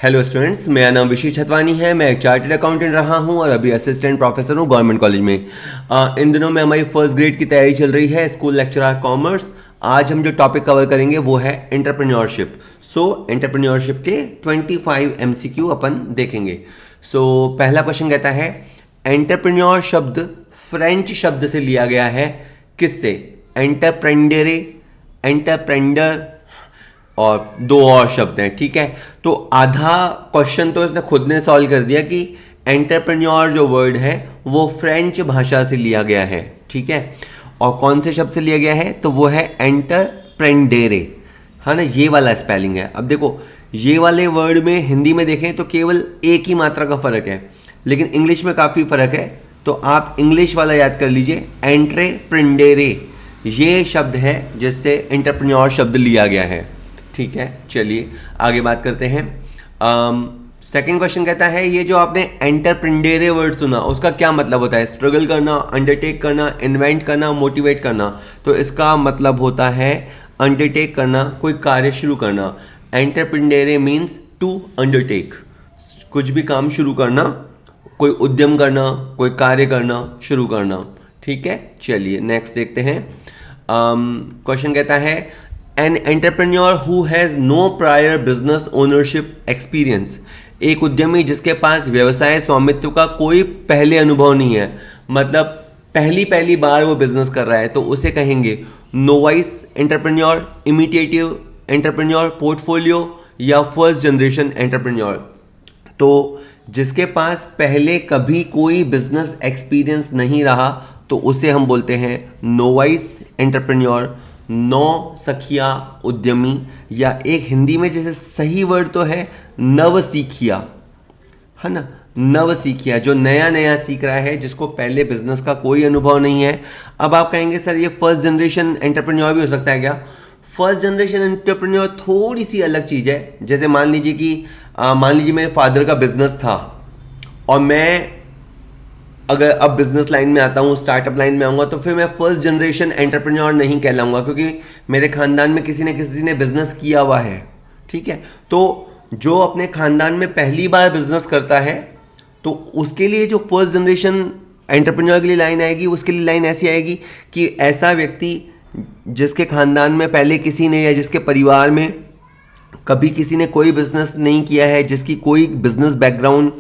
Hello students, मेरा नाम विशेष छतवानी है। मैं एक चार्टर्ड अकाउंटेंट रहा हूं और अभी असिस्टेंट प्रोफेसर हूं गवर्नमेंट कॉलेज में। इन दिनों में हमारी फर्स्ट ग्रेड की तैयारी चल रही है, स्कूल लेक्चरर कॉमर्स। आज हम जो टॉपिक कवर करेंगे वो है एंटरप्रेन्योरशिप। एंटरप्रेन्योरशिप के 25 MCQ अपन देखेंगे। पहला क्वेश्चन कहता है एंटरप्रेन्योर शब्द फ्रेंच शब्द से लिया गया है, किससे? एंटरप्रेन्डेरे, एंटरप्रेन्डर और दो और शब्द हैं, ठीक है। तो आधा क्वेश्चन तो इसने खुद ने सॉल्व कर दिया कि एंटरप्रेन्योर जो वर्ड है वो फ्रेंच भाषा से लिया गया है, ठीक है। और कौन से शब्द से लिया गया है? तो वो है एंटरप्रेन्डेरे, है ना, ये वाला स्पेलिंग है। अब देखो, ये वाले वर्ड में हिंदी में देखें तो केवल एक ही मात्रा का फर्क है, लेकिन इंग्लिश में काफ़ी फर्क है। तो आप इंग्लिश वाला याद कर लीजिए, एंटरप्रेन्डेरे ये शब्द है जिससे एंटरप्रेन्योर शब्द लिया गया है, ठीक है। चलिए आगे बात करते हैं। सेकंड क्वेश्चन कहता है ये जो आपने एंटरप्रेन्डेरे वर्ड सुना उसका क्या मतलब होता है? स्ट्रगल करना, अंडरटेक करना, इन्वेंट करना, मोटिवेट करना। तो इसका मतलब होता है अंडरटेक करना, कोई कार्य शुरू करना। एंटरप्रेन्डेरे मीन्स टू अंडरटेक, कुछ भी काम शुरू करना, कोई उद्यम करना, कोई कार्य करना, शुरू करना, ठीक है। चलिए नेक्स्ट देखते हैं। क्वेश्चन कहता है an entrepreneur who has no prior business ownership experience. एक उद्यमी जिसके पास व्यवसाय स्वामित्व का कोई पहले अनुभव नहीं है, मतलब पहली बार वो बिजनेस कर रहा है, तो उसे कहेंगे novice entrepreneur, imitative entrepreneur, portfolio या फर्स्ट जनरेशन एंटरप्रेन्योर। तो जिसके पास पहले कभी कोई बिजनेस एक्सपीरियंस नहीं रहा तो उसे हम बोलते हैं नोवाइस एंटरप्रेन्योर, नौ सखिया उद्यमी, या एक हिंदी में जैसे सही वर्ड तो है नवसीखिया, है ना, नवसीखिया, जो नया नया सीख रहा है, जिसको पहले बिजनेस का कोई अनुभव नहीं है। अब आप कहेंगे सर ये फर्स्ट जनरेशन एंटरप्रेन्योर भी हो सकता है क्या? फर्स्ट जनरेशन एंटरप्रेन्योर थोड़ी सी अलग चीज़ है। जैसे मान लीजिए मेरे फादर का बिजनेस था और मैं अगर अब बिजनेस लाइन में आता हूँ, स्टार्टअप लाइन में आऊँगा, तो फिर मैं फर्स्ट जनरेशन एंटरप्रेन्योर नहीं कहलाऊंगा, क्योंकि मेरे खानदान में किसी न किसी ने बिजनेस किया हुआ है, ठीक है। तो जो अपने खानदान में पहली बार बिजनेस करता है तो उसके लिए जो फर्स्ट जनरेशन एंटरप्रेन्योर के लिए लाइन आएगी, उसके लिए लाइन ऐसी आएगी कि ऐसा व्यक्ति जिसके खानदान में पहले किसी ने या जिसके परिवार में कभी किसी ने कोई बिजनेस नहीं किया है, जिसकी कोई बिजनेस बैकग्राउंड,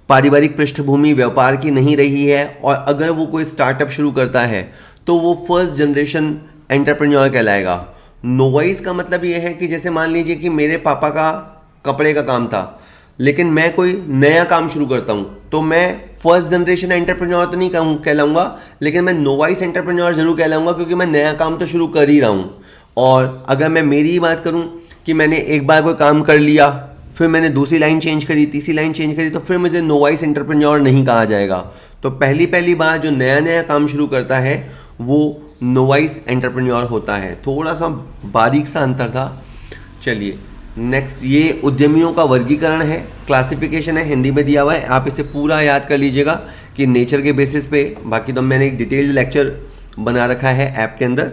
पारिवारिक पृष्ठभूमि व्यापार की नहीं रही है, और अगर वो कोई स्टार्टअप शुरू करता है तो वो फर्स्ट जनरेशन एंटरप्रेन्योर कहलाएगा। नोवाइस का मतलब ये है कि जैसे मान लीजिए कि मेरे पापा का कपड़े का काम था, लेकिन मैं कोई नया काम शुरू करता हूँ, तो मैं फर्स्ट जनरेशन एंटरप्रेन्योर तो नहीं कहलाऊंगा, लेकिन मैं नोवाइस एंटरप्रेन्योर जरूर कहलाऊंगा, क्योंकि मैं नया काम तो शुरू कर ही रहा हूँ। और अगर मैं मेरी ही बात करूँ कि मैंने एक बार कोई काम कर लिया, फिर मैंने दूसरी लाइन चेंज करी, तीसरी लाइन चेंज करी, तो फिर मुझे नोवाइस एंटरप्रेन्योर नहीं कहा जाएगा। तो पहली बार जो नया नया काम शुरू करता है वो नोवाइस एंटरप्रेन्योर होता है। थोड़ा सा बारीक सा अंतर था। चलिए नेक्स्ट, ये उद्यमियों का वर्गीकरण है, क्लासिफिकेशन है, हिंदी में दिया हुआ है, आप इसे पूरा याद कर लीजिएगा कि नेचर के बेसिस पे। बाकी तो मैंने एक डिटेल्ड लेक्चर बना रखा है ऐप के अंदर,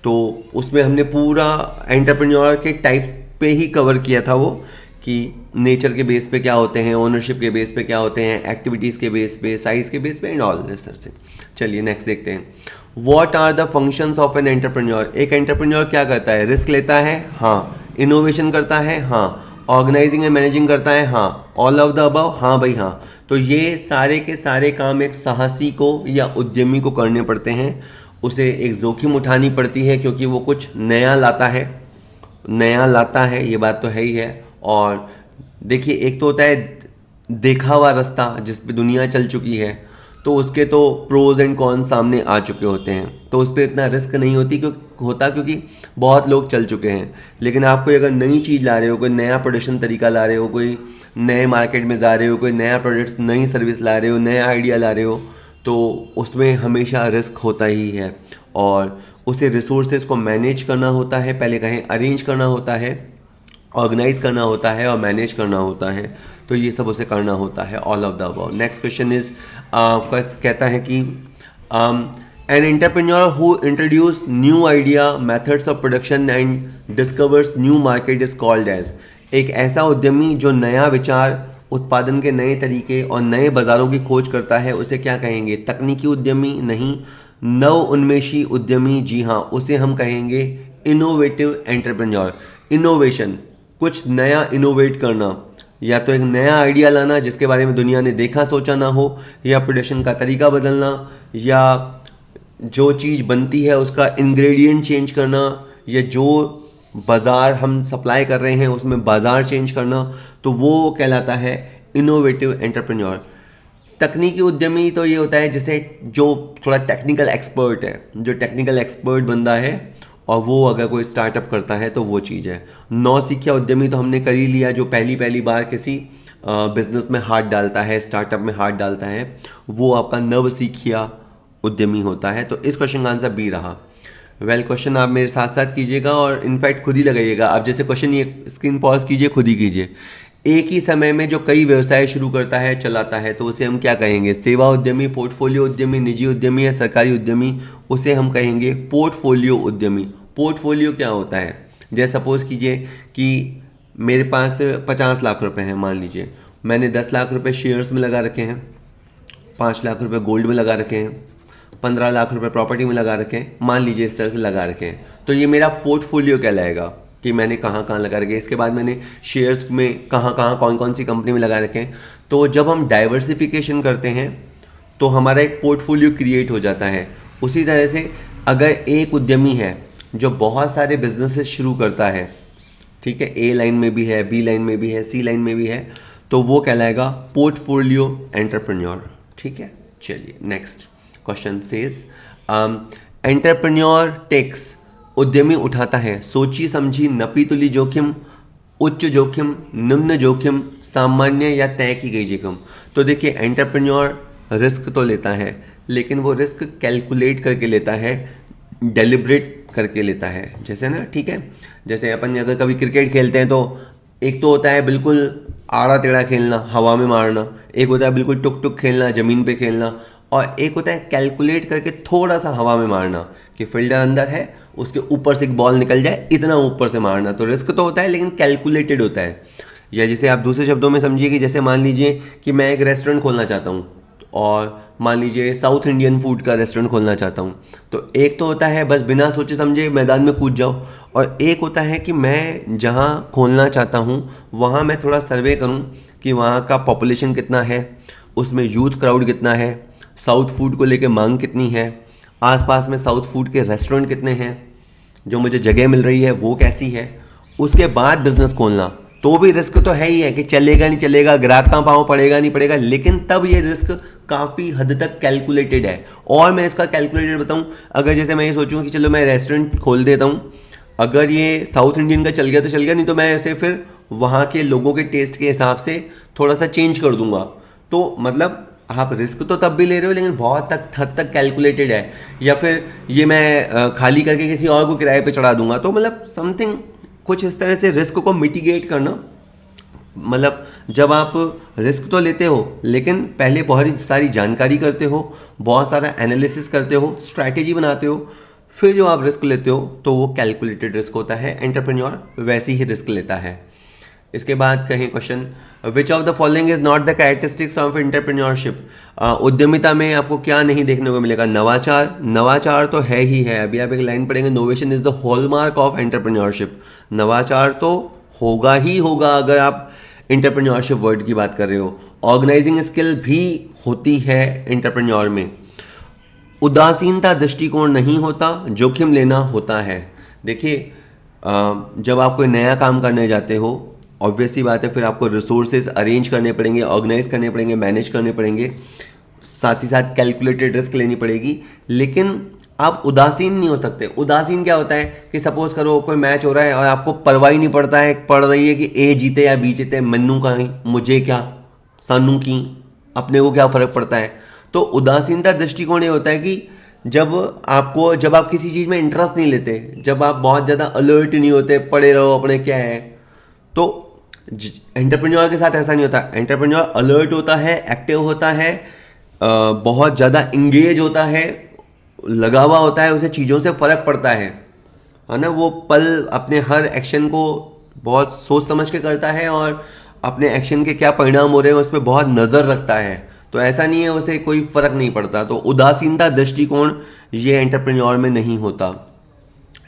तो उसमें हमने पूरा एंटरप्रेन्योर के टाइप पे ही कवर किया था वो, कि नेचर के बेस पे क्या होते हैं, ओनरशिप के बेस पे क्या होते हैं, एक्टिविटीज़ के बेस पे, साइज के बेस पे एंड ऑल इस तरह से। चलिए नेक्स्ट देखते हैं। What are the functions of an entrepreneur. एक एंटरप्रेन्योर क्या करता है? रिस्क लेता है, हाँ। इनोवेशन करता है, हाँ। ऑर्गेनाइजिंग एंड मैनेजिंग करता है, हाँ। ऑल ऑफ द अबव, हाँ भाई हाँ। तो ये सारे के सारे काम एक साहसी को या उद्यमी को करने पड़ते हैं। उसे एक जोखिम उठानी पड़ती है, क्योंकि वो कुछ नया लाता है, ये बात तो है ही है। और देखिए, एक तो होता है देखा हुआ रास्ता जिस पे दुनिया चल चुकी है, तो उसके तो प्रोज एंड कॉन्स सामने आ चुके होते हैं, तो उस पर इतना रिस्क नहीं क्योंकि बहुत लोग चल चुके हैं। लेकिन आप कोई अगर नई चीज़ ला रहे हो, कोई नया प्रोडक्शन तरीका ला रहे हो, कोई नए मार्केट में जा रहे हो, कोई नया प्रोडक्ट्स, नई सर्विस ला रहे हो, नया आइडिया ला रहे हो, तो उसमें हमेशा रिस्क होता ही है। और उसे रिसोर्सेज को मैनेज करना होता है, पहले कहें अरेंज करना होता है, ऑर्गेनाइज करना होता है और मैनेज करना होता है। तो ये सब उसे करना होता है, all of the above. Next question is कहता है कि an entrepreneur who introduce new idea, methods of production and discovers new market is called as. एक ऐसा उद्यमी जो नया विचार, उत्पादन के नए तरीके और नए बाजारों की खोज करता है, उसे क्या कहेंगे? तकनीकी उद्यमी नहीं, नव उन्मेषी उद्यमी, जी हाँ, उसे हम कहेंगे इनोवेटिव एंटरप्रेन्योर। इनोवेशन, कुछ नया इनोवेट करना, या तो एक नया आइडिया लाना जिसके बारे में दुनिया ने देखा सोचा ना हो, या प्रोडक्शन का तरीका बदलना, या जो चीज़ बनती है उसका इंग्रेडिएंट चेंज करना, या जो बाज़ार हम सप्लाई कर रहे हैं उसमें बाज़ार चेंज करना, तो वो कहलाता है इनोवेटिव एंटरप्रेन्योर। तकनीकी उद्यमी तो ये होता है जिसे जो थोड़ा टेक्निकल एक्सपर्ट है, जो टेक्निकल एक्सपर्ट बंदा है और वो अगर कोई स्टार्टअप करता है तो वो चीज़ है। नौसिखिया उद्यमी तो हमने कर ही लिया, जो पहली पहली बार किसी बिजनेस में हाथ डालता है, स्टार्टअप में हाथ डालता है, वो आपका नवसिखिया उद्यमी होता है। तो इस क्वेश्चन का आंसर बी रहा। क्वेश्चन आप मेरे साथ साथ कीजिएगा और इनफैक्ट खुद ही लगाइएगा। आप जैसे क्वेश्चन ये स्क्रीन पॉज कीजिए, खुद ही कीजिए। एक ही समय में जो कई व्यवसाय शुरू करता है, चलाता है, तो उसे हम क्या कहेंगे? सेवा उद्यमी, पोर्टफोलियो उद्यमी, निजी उद्यमी या सरकारी उद्यमी? उसे हम कहेंगे पोर्टफोलियो उद्यमी। पोर्टफोलियो क्या होता है? जैसे सपोज कीजिए कि मेरे पास 50 लाख रुपए हैं, मान लीजिए मैंने 10 लाख रुपए शेयर्स में लगा रखे हैं, 5 लाख रुपए गोल्ड में लगा रखे हैं, 15 लाख रुपए प्रॉपर्टी में लगा रखे हैं, मान लीजिए इस तरह से लगा रखे हैं। तो ये मेरा पोर्टफोलियो कहलाएगा कि मैंने कहाँ कहाँ लगा रखे हैं। इसके बाद मैंने शेयर्स में कहाँ कहाँ कौन कौन सी कंपनी में लगा रखे हैं। तो जब हम डाइवर्सिफिकेशन करते हैं तो हमारा एक पोर्टफोलियो क्रिएट हो जाता है। उसी तरह से अगर एक उद्यमी है जो बहुत सारे बिजनेसेस शुरू करता है, ठीक है, ए लाइन में भी है, बी लाइन में भी है, सी लाइन में भी है, तो वो कहलाएगा पोर्टफोलियो एंटरप्रेन्योर। ठीक है, चलिए next question says entrepreneur takes, उद्यमी उठाता है सोची समझी नपी तुली जोखिम, उच्च जोखिम, निम्न जोखिम, सामान्य या तय की गई जोखिम। तो देखिए एंटरप्रेन्योर रिस्क तो लेता है, लेकिन वो रिस्क कैलकुलेट करके लेता है, डेलिब्रेट करके लेता है। जैसे ना, ठीक है, जैसे अपन अगर कभी क्रिकेट खेलते हैं तो एक तो होता है बिल्कुल आड़ा टेढ़ा खेलना, हवा में मारना, एक होता है बिल्कुल टुक टुक खेलना, ज़मीन पे खेलना, और एक होता है कैलकुलेट करके थोड़ा सा हवा में मारना कि फील्डर अंदर है, उसके ऊपर से एक बॉल निकल जाए, इतना ऊपर से मारना। तो रिस्क तो होता है लेकिन कैलकुलेटेड होता है। या जैसे आप दूसरे शब्दों में समझिए कि जैसे मान लीजिए कि मैं एक रेस्टोरेंट खोलना चाहता हूँ और मान लीजिए साउथ इंडियन फूड का रेस्टोरेंट खोलना चाहता हूँ, तो एक तो होता है बस बिना सोचे समझे मैदान में कूद जाओ, और एक होता है कि मैं जहाँ खोलना चाहता हूँ वहाँ मैं थोड़ा सर्वे करूँ कि वहाँ का पॉपुलेशन कितना है, उसमें यूथ क्राउड कितना है, साउथ फूड को लेके मांग कितनी है, आसपास में साउथ फूड के रेस्टोरेंट कितने हैं, जो मुझे जगह मिल रही है वो कैसी है, उसके बाद बिजनेस खोलना। तो भी रिस्क तो है ही है कि चलेगा नहीं चलेगा, ग्राहक कहाँ पाँव पड़ेगा नहीं पड़ेगा, लेकिन तब ये रिस्क काफ़ी हद तक कैलकुलेटेड है। और मैं इसका कैलकुलेटेड बताऊँ, अगर जैसे मैं ये सोचूँ कि चलो मैं रेस्टोरेंट खोल देता हूँ, अगर ये साउथ इंडियन का चल गया तो चल गया, नहीं तो मैं ऐसे फिर वहाँ के लोगों के टेस्ट के हिसाब से थोड़ा सा चेंज कर दूंगा। तो मतलब आप रिस्क तो तब भी ले रहे हो लेकिन बहुत हद तक कैलकुलेटेड है। या फिर ये मैं खाली करके किसी और को किराए पे चढ़ा दूंगा, तो मतलब समथिंग कुछ इस तरह से रिस्क को मिटिगेट करना। मतलब जब आप रिस्क तो लेते हो लेकिन पहले बहुत सारी जानकारी करते हो, बहुत सारा एनालिसिस करते हो, स्ट्रैटेजी बनाते हो, फिर जो आप रिस्क लेते हो तो वो कैलकुलेटेड रिस्क होता है। एंटरप्रेन्योर वैसे ही रिस्क लेता है। इसके बाद कहें question, which of the following is not the characteristics of entrepreneurship. उद्यमिता में आपको क्या नहीं देखने को मिलेगा? नवाचार, नवाचार तो है ही है। अभी आप एक लाइन पढ़ेंगे, novation is the hallmark of entrepreneurship. नवाचार तो होगा ही होगा अगर आप एंटरप्रेन्योरशिप वर्ड की बात कर रहे हो। ऑर्गेनाइजिंग स्किल भी होती है एंटरप्रेन्योर में। उदासीनता दृष्टिकोण नहीं होता, जोखिम लेना होता है। देखिए जब आप कोई नया काम करने जाते हो, ऑब्वियस सी बात है फिर आपको रिसोर्सेज अरेंज करने पड़ेंगे, ऑर्गेनाइज करने पड़ेंगे, मैनेज करने पड़ेंगे, साथ ही साथ कैलकुलेटेड रिस्क लेनी पड़ेगी, लेकिन आप उदासीन नहीं हो सकते। उदासीन क्या होता है कि सपोज करो कोई मैच हो रहा है और आपको परवाह ही नहीं पड़ रही है कि ए जीते या बी जीते, मन्नू का ही, मुझे क्या, सानू की, अपने को क्या फ़र्क पड़ता है। तो उदासीनता दृष्टिकोण ये होता है कि जब आप किसी चीज़ में इंटरेस्ट नहीं लेते, जब आप बहुत ज़्यादा अलर्ट नहीं होते, पड़े रहो अपने क्या है, तो एंटरप्रेन्योर के साथ ऐसा नहीं होता। एंटरप्रेन्योर अलर्ट होता है, एक्टिव होता है, बहुत ज़्यादा इंगेज होता है, लगा हुआ होता है, उसे चीज़ों से फ़र्क पड़ता है ना। वो पल अपने हर एक्शन को बहुत सोच समझ के करता है और अपने एक्शन के क्या परिणाम हो रहे हैं उस पर बहुत नज़र रखता है। तो ऐसा नहीं है उसे कोई फर्क नहीं पड़ता। तो उदासीनता दृष्टिकोण ये एंटरप्रेन्योर में नहीं होता।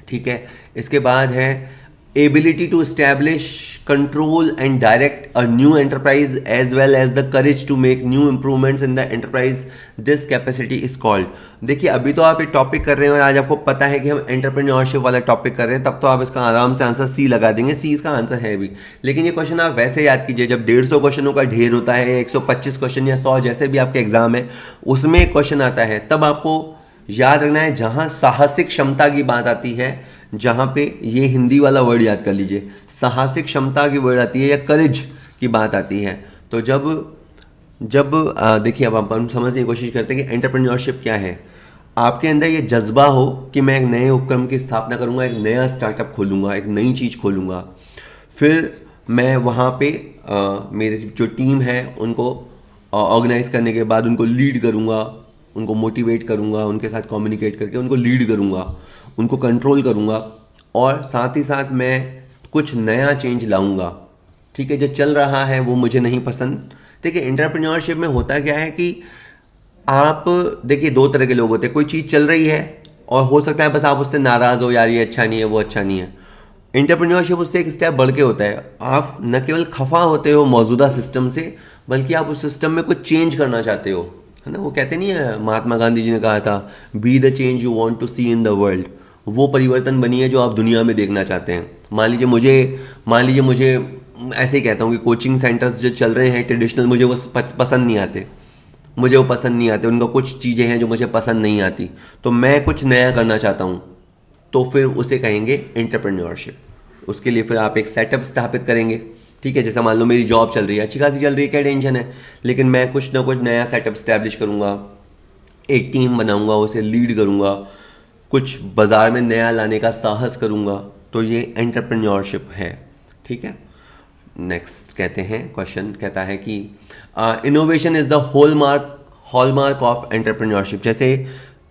ठीक है, इसके बाद है ability to establish control and direct a new enterprise as well as the courage to make new improvements in the enterprise, this capacity is called. देखिए अभी तो आप एक टॉपिक कर रहे हैं और आज आपको पता है कि हम एंटरप्रेन्योरशिप वाला टॉपिक कर रहे हैं, तब तो आप इसका आराम से आंसर सी लगा देंगे, सी इसका आंसर है भी। लेकिन ये क्वेश्चन आप वैसे याद कीजिए जब 150 क्वेश्चनों का ढेर होता है, 125 क्वेश्चन या 100 जैसे भी आपके एग्जाम है उसमें एक क्वेश्चन आता है, तब आपको याद रखना है जहां साहसिक क्षमता की बात आती है, जहां पे ये हिंदी वाला वर्ड याद कर लीजिए, साहसिक क्षमता की वर्ड आती है या करेज की बात आती है। तो जब जब देखिए अब हम समझने की कोशिश करते हैं कि एंटरप्रेन्योरशिप क्या है। आपके अंदर ये जज्बा हो कि मैं एक नए उपक्रम की स्थापना करूंगा, एक नया स्टार्टअप खोलूंगा, एक नई चीज़ खोलूंगा, फिर मैं वहाँ पे मेरी जो टीम है उनको ऑर्गेनाइज करने के बाद उनको लीड करूँगा, उनको मोटिवेट करूँगा, उनके साथ कम्युनिकेट करके उनको लीड करूँगा, उनको कंट्रोल करूँगा और साथ ही साथ मैं कुछ नया चेंज लाऊँगा। ठीक है, जो चल रहा है वो मुझे नहीं पसंद। ठीक है, एंटरप्रेन्योरशिप में होता क्या है कि आप देखिए दो तरह के लोग होते हैं, कोई चीज़ चल रही है और हो सकता है बस आप उससे नाराज़ हो, यार ये अच्छा नहीं है, वो अच्छा नहीं है। एंटरप्रेन्योरशिप उससे एक स्टेप बढ़ के होता है, आप न केवल खफा होते हो मौजूदा सिस्टम से, बल्कि आप उस सिस्टम में कुछ चेंज करना चाहते हो, है ना। वो कहते नहीं है, महात्मा गांधी जी ने कहा था, be the change you want to see in the world. वो परिवर्तन बनिए जो आप दुनिया में देखना चाहते हैं। मान लीजिए मुझे ऐसे ही कहता हूँ कि कोचिंग सेंटर्स जो चल रहे हैं ट्रेडिशनल, मुझे वो पसंद नहीं आते, उनका कुछ चीज़ें हैं जो मुझे पसंद नहीं आती, तो मैं कुछ नया करना चाहता हूँ, तो फिर उसे कहेंगे एंटरप्रेन्योरशिप। उसके लिए फिर आप एक सेटअप स्थापित करेंगे। ठीक है, जैसा मान लो मेरी जॉब चल रही है, अच्छी खासी चल रही है, क्या टेंशन है, लेकिन मैं कुछ ना कुछ नया सेटअप स्टैब्लिश करूँगा, एक टीम बनाऊँगा, उसे लीड करूँगा, कुछ बाज़ार में नया लाने का साहस करूँगा, तो ये एंटरप्रेन्योरशिप है। ठीक है, नेक्स्ट कहते हैं, क्वेश्चन कहता है कि innovation is the hallmark of entrepreneurship. जैसे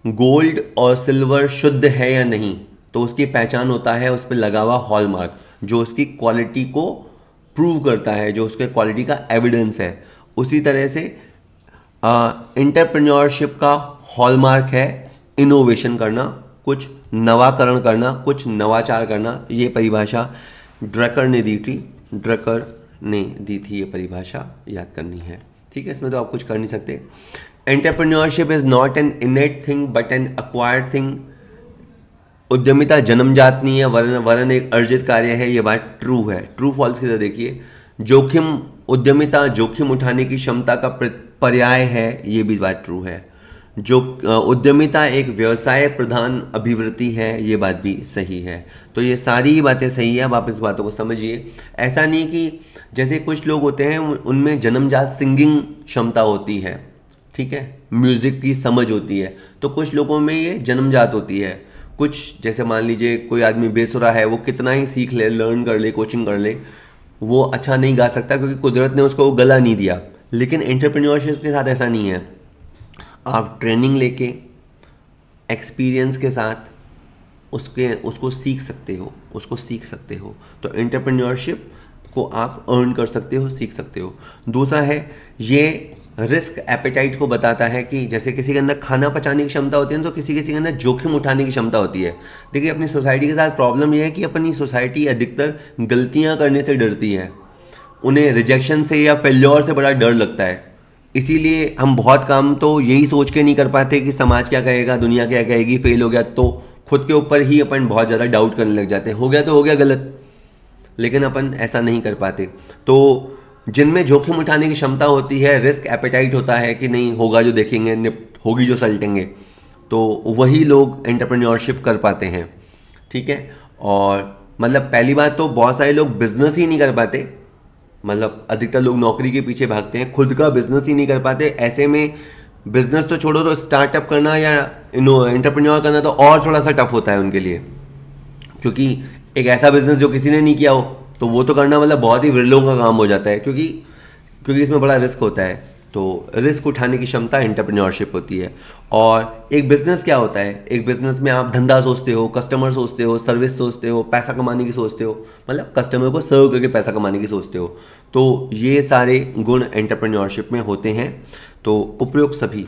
गोल्ड और सिल्वर शुद्ध है या नहीं, तो उसकी पहचान होता है उस पर लगा हुआ हॉलमार्क, जो उसकी क्वालिटी को प्रूव करता है, जो उसके क्वालिटी का एविडेंस है। उसी तरह से एंटरप्रेन्योरशिप का हॉलमार्क है इनोवेशन करना, कुछ नवाकरण करना, कुछ नवाचार करना। ये परिभाषा ड्रकर ने दी थी ये परिभाषा याद करनी है। ठीक है, इसमें तो आप कुछ कर नहीं सकते। Entrepreneurship is not an इनेट thing but N acquired thing. उद्यमिता जन्मजात नहीं है वरन एक अर्जित कार्य है। ये बात ट्रू है। ट्रू फॉल्स की तरह देखिए, उद्यमिता जोखिम उठाने की क्षमता का पर्याय है, ये भी बात ट्रू है। जो उद्यमिता एक व्यवसाय प्रधान अभिवृत्ति है, ये बात भी सही है। तो ये सारी ही बातें सही है। अब आप इस बातों को समझिए। ऐसा नहीं कि जैसे कुछ लोग होते हैं उनमें जन्मजात सिंगिंग क्षमता होती है, ठीक है, म्यूज़िक की समझ होती है, तो कुछ लोगों में ये जन्मजात होती है। कुछ जैसे मान लीजिए कोई आदमी बेसुरा है, वो कितना ही सीख ले, लर्न कर ले, कोचिंग कर ले, वो अच्छा नहीं गा सकता क्योंकि कुदरत ने उसको वो गला नहीं दिया। लेकिन एंटरप्रेन्योरशिप के साथ ऐसा नहीं है। आप ट्रेनिंग लेके एक्सपीरियंस के साथ उसको सीख सकते हो। तो एंटरप्रेन्योरशिप को आप अर्न कर सकते हो, सीख सकते हो। दूसरा है, ये रिस्क एपेटाइट को बताता है कि जैसे किसी के अंदर खाना पचाने की क्षमता होती है ना, तो किसी के अंदर जोखिम उठाने की क्षमता होती है। देखिए, अपनी सोसाइटी के साथ प्रॉब्लम यह है कि अपनी सोसाइटी अधिकतर गलतियां करने से डरती है। उन्हें रिजेक्शन से या फेल्योर से बड़ा डर लगता है। इसीलिए हम बहुत काम तो यही सोच के नहीं कर पाते कि समाज क्या कहेगा, दुनिया क्या कहेगी, फेल हो गया तो खुद के ऊपर ही अपन बहुत ज़्यादा डाउट करने लग जाते हैं। हो गया तो हो गया गलत, लेकिन अपन ऐसा नहीं कर पाते। तो जिनमें जोखिम उठाने की क्षमता होती है, रिस्क एपेटाइट होता है कि नहीं होगा जो देखेंगे, होगी जो सलटेंगे, तो वही लोग एंटरप्रेन्योरशिप कर पाते हैं। ठीक है, और मतलब पहली बात तो बहुत सारे लोग बिजनेस ही नहीं कर पाते। मतलब अधिकतर लोग नौकरी के पीछे भागते हैं, खुद का बिजनेस ही नहीं कर पाते। ऐसे में बिजनेस तो छोड़ो, तो स्टार्टअप करना या एंटरप्रेन्योर करना तो और थोड़ा सा टफ होता है उनके लिए, क्योंकि एक ऐसा बिजनेस जो किसी ने नहीं किया हो तो वो तो करना मतलब बहुत ही विरलों का काम हो जाता है, क्योंकि इसमें बड़ा रिस्क होता है। तो रिस्क उठाने की क्षमता एंटरप्रेन्योरशिप होती है। और एक बिजनेस क्या होता है, एक बिजनेस में आप धंधा सोचते हो, कस्टमर सोचते हो, सर्विस सोचते हो, पैसा कमाने की सोचते हो, मतलब कस्टमर को सर्व करके पैसा कमाने की सोचते हो। तो ये सारे गुण एंटरप्रेन्योरशिप में होते हैं। तो उपयुक्त सभी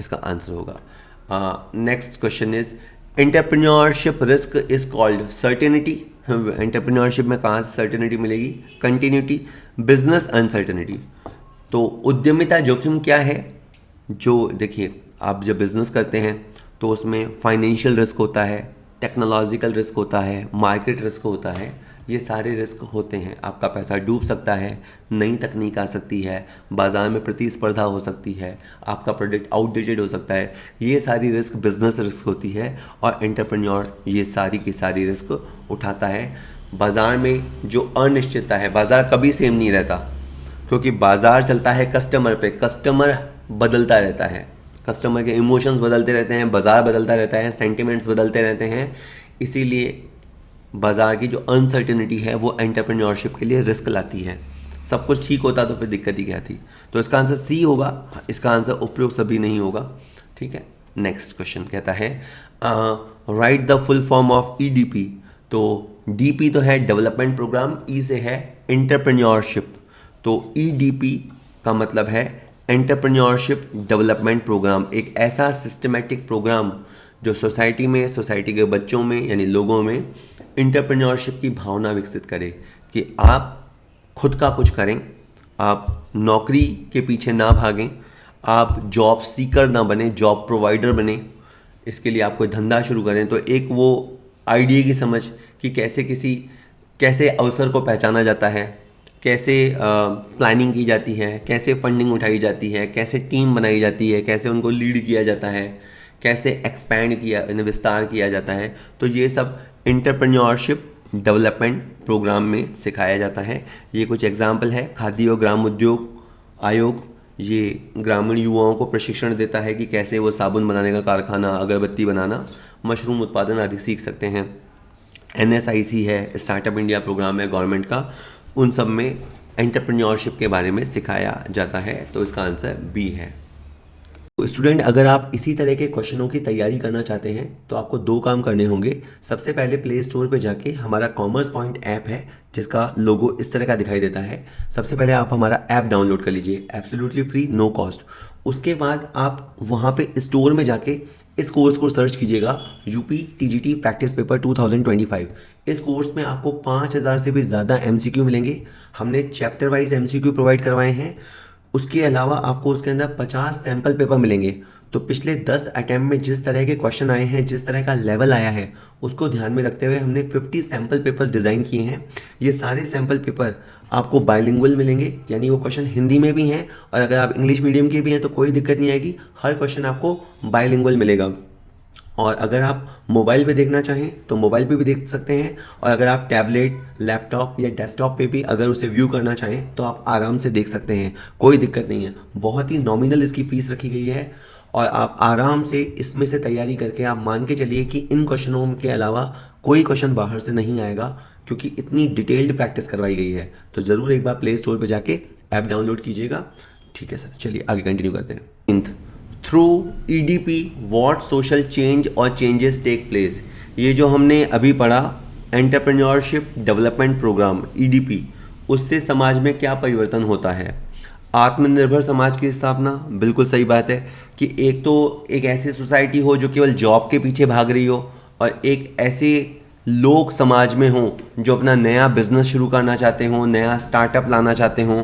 इसका आंसर होगा। Next question is entrepreneurship risk is called certainty. Entrepreneurship में कहाँ से सर्टेनिटी मिलेगी? Continuity, business uncertainty. तो उद्यमिता जोखिम क्या है? जो देखिए, आप जब बिजनेस करते हैं तो उसमें फाइनेंशियल रिस्क होता है, टेक्नोलॉजिकल रिस्क होता है, मार्केट रिस्क होता है, ये सारे रिस्क होते हैं। आपका पैसा डूब सकता है, नई तकनीक आ सकती है, बाज़ार में प्रतिस्पर्धा हो सकती है, आपका प्रोडक्ट आउटडेटेड हो सकता है। ये सारी रिस्क बिजनेस रिस्क होती है और एंटरप्रेन्योर ये सारी की सारी रिस्क उठाता है। बाज़ार में जो अनिश्चितता है, बाज़ार कभी सेम नहीं रहता, क्योंकि बाज़ार चलता है कस्टमर पे, कस्टमर बदलता रहता है, कस्टमर के इमोशंस बदलते रहते हैं, बाज़ार बदलता रहता है, सेंटिमेंट्स बदलते रहते हैं। इसीलिए बाज़ार की जो अनसर्टेनिटी है वो एंटरप्रेन्योरशिप के लिए रिस्क लाती है। सब कुछ ठीक होता तो फिर दिक्कत ही क्या थी? तो इसका आंसर सी होगा, इसका आंसर उपयुक्त सभी नहीं होगा। ठीक है, नेक्स्ट क्वेश्चन कहता है right the full form of EDP. तो डीपी तो है डेवलपमेंट प्रोग्राम, ई से है एंटरप्रेन्योरशिप, तो ईडीपी का मतलब है एंटरप्रेन्योरशिप डेवलपमेंट प्रोग्राम। एक ऐसा सिस्टमेटिक प्रोग्राम जो सोसाइटी में, सोसाइटी के बच्चों में यानी लोगों में एंटरप्रेन्योरशिप की भावना विकसित करे कि आप खुद का कुछ करें, आप नौकरी के पीछे ना भागें, आप जॉब सीकर ना बने, जॉब प्रोवाइडर बने। इसके लिए आप कोई धंधा शुरू करें तो एक वो आइडिया की समझ कि कैसे अवसर को पहचाना जाता है, कैसे प्लानिंग की जाती है, कैसे फंडिंग उठाई जाती है, कैसे टीम बनाई जाती है, कैसे उनको लीड किया जाता है, कैसे एक्सपैंड किया विस्तार किया जाता है। तो ये सब एंटरप्रेन्योरशिप डेवलपमेंट प्रोग्राम में सिखाया जाता है। ये कुछ एग्जाम्पल है। खादी और ग्राम उद्योग आयोग ये ग्रामीण युवाओं को प्रशिक्षण देता है कि कैसे वो साबुन बनाने का कारखाना, अगरबत्ती बनाना, मशरूम उत्पादन आदि सीख सकते हैं। NSIC है, स्टार्टअप इंडिया प्रोग्राम है गवर्नमेंट का, उन सब में एंटरप्रेन्योरशिप के बारे में सिखाया जाता है। तो इसका आंसर बी है। तो स्टूडेंट, अगर आप इसी तरह के क्वेश्चनों की तैयारी करना चाहते हैं तो आपको दो काम करने होंगे। सबसे पहले प्ले स्टोर पे जाके हमारा कॉमर्स पॉइंट ऐप है जिसका लोगो इस तरह का दिखाई देता है। सबसे पहले आप हमारा ऐप डाउनलोड कर लीजिए, एब्सोल्युटली फ्री, नो कॉस्ट। उसके बाद आप वहाँ पे स्टोर में जाके इस कोर्स को सर्च कीजिएगा, यूपी TGT प्रैक्टिस पेपर 2025। इस कोर्स में आपको 5000 से भी ज़्यादा MCQ मिलेंगे। हमने चैप्टर वाइज MCQ प्रोवाइड करवाए हैं। उसके अलावा आपको उसके अंदर 50 सैम्पल पेपर मिलेंगे। तो पिछले 10 अटैम्प्ट में जिस तरह के क्वेश्चन आए हैं, जिस तरह का लेवल आया है, उसको ध्यान में रखते हुए हमने 50 सैम्पल पेपर्स डिज़ाइन किए हैं। ये सारे सैम्पल पेपर आपको बाइलिंगुअल मिलेंगे, यानी वो क्वेश्चन हिंदी में भी हैं, और अगर आप इंग्लिश मीडियम के भी हैं तो कोई दिक्कत नहीं आएगी, हर क्वेश्चन आपको बाइलिंगुअल मिलेगा। और अगर आप मोबाइल पे देखना चाहें तो मोबाइल पे भी देख सकते हैं, और अगर आप टैबलेट, लैपटॉप या डेस्कटॉप पे भी अगर उसे व्यू करना चाहें तो आप आराम से देख सकते हैं, कोई दिक्कत नहीं है। बहुत ही नॉमिनल इसकी फ़ीस रखी गई है और आप आराम से इसमें से तैयारी करके आप मान के चलिए कि इन क्वेश्चनों के अलावा कोई क्वेश्चन बाहर से नहीं आएगा, क्योंकि इतनी डिटेल्ड प्रैक्टिस करवाई गई है। तो ज़रूर एक बार प्ले स्टोर पर जाके ऐप डाउनलोड कीजिएगा। ठीक है सर, चलिए आगे कंटिन्यू करते हैं। Through EDP what social change और चेंजेस टेक प्लेस। ये जो हमने अभी पढ़ा एंटरप्रेन्योरशिप डेवलपमेंट प्रोग्राम EDP, उससे समाज में क्या परिवर्तन होता है? आत्मनिर्भर समाज की स्थापना, बिल्कुल सही बात है कि एक तो एक ऐसी सोसाइटी हो जो केवल जॉब के पीछे भाग रही हो, और एक ऐसे लोग समाज में हों जो अपना नया बिजनेस शुरू करना चाहते हों, नया स्टार्टअप लाना चाहते हों,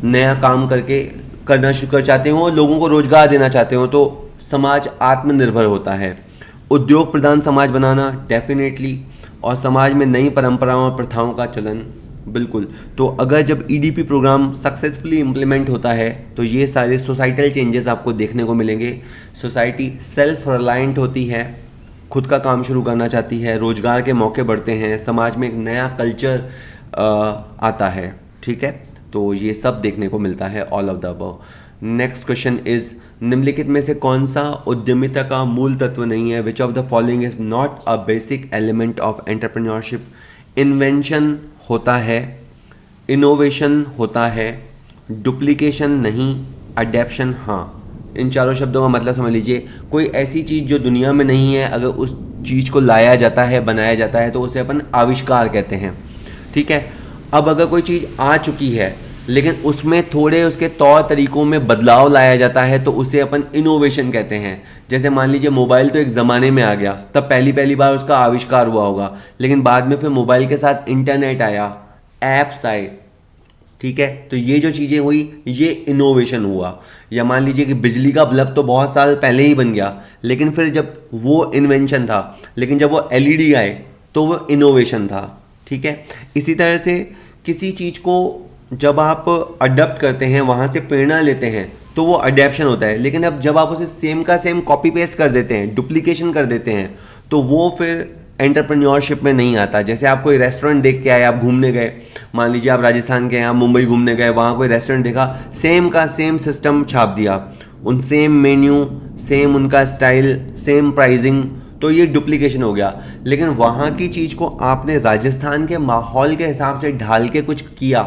नया काम करना शुरू कर चाहते हो, लोगों को रोजगार देना चाहते हो, तो समाज आत्मनिर्भर होता है। उद्योग प्रधान समाज बनाना डेफिनेटली, और समाज में नई परंपराओं और प्रथाओं का चलन, बिल्कुल। तो अगर जब EDP प्रोग्राम सक्सेसफुली इम्प्लीमेंट होता है तो ये सारे सोसाइटल चेंजेस आपको देखने को मिलेंगे। सोसाइटी सेल्फ रिलायंट होती है, खुद का काम शुरू करना चाहती है, रोजगार के मौके बढ़ते हैं, समाज में एक नया कल्चर आता है। ठीक है, तो ये सब देखने को मिलता है, all of the above. Next question is निम्नलिखित में से कौन सा उद्यमिता का मूल तत्व नहीं है? Which of the following is not a basic element of entrepreneurship? Invention होता है, इनोवेशन होता है, डुप्लीकेशन नहीं, अडेप्शन हाँ। इन चारों शब्दों का मतलब समझ लीजिए, कोई ऐसी चीज़ जो दुनिया में नहीं है, अगर उस चीज़ को लाया जाता है, बनाया जाता है, तो उसे अपन आविष्कार कहते हैं। ठीक है। अब अगर कोई चीज़ आ चुकी है लेकिन उसमें थोड़े उसके तौर तरीकों में बदलाव लाया जाता है, तो उसे अपन इनोवेशन कहते हैं। जैसे मान लीजिए मोबाइल तो एक ज़माने में आ गया, तब पहली पहली बार उसका आविष्कार हुआ होगा, लेकिन बाद में फिर मोबाइल के साथ इंटरनेट आया, ऐप्स आए। ठीक है, तो ये जो चीज़ें हुई ये इनोवेशन हुआ। या मान लीजिए कि बिजली का बल्ब तो बहुत साल पहले ही बन गया, लेकिन फिर जब वो इन्वेंशन था, लेकिन जब वो एलईडी आए तो वो इनोवेशन था। ठीक है। इसी तरह से किसी चीज़ को जब आप अडॉप्ट करते हैं, वहाँ से प्रेरणा लेते हैं, तो वो अडेप्शन होता है। लेकिन अब जब आप उसे सेम का सेम कॉपी पेस्ट कर देते हैं, डुप्लीकेशन कर देते हैं, तो वो फिर एंटरप्रेन्योरशिप में नहीं आता। जैसे आप कोई रेस्टोरेंट देख के आए, आप घूमने गए, मान लीजिए आप राजस्थान के हैं, आप मुंबई घूमने गए, वहाँ कोई रेस्टोरेंट देखा, सेम का सेम सिस्टम छाप दिया, उन सेम मेन्यू, सेम उनका स्टाइल, सेम प्राइसिंग, तो ये डुप्लीकेशन हो गया। लेकिन वहाँ की चीज़ को आपने राजस्थान के माहौल के हिसाब से ढाल के कुछ किया,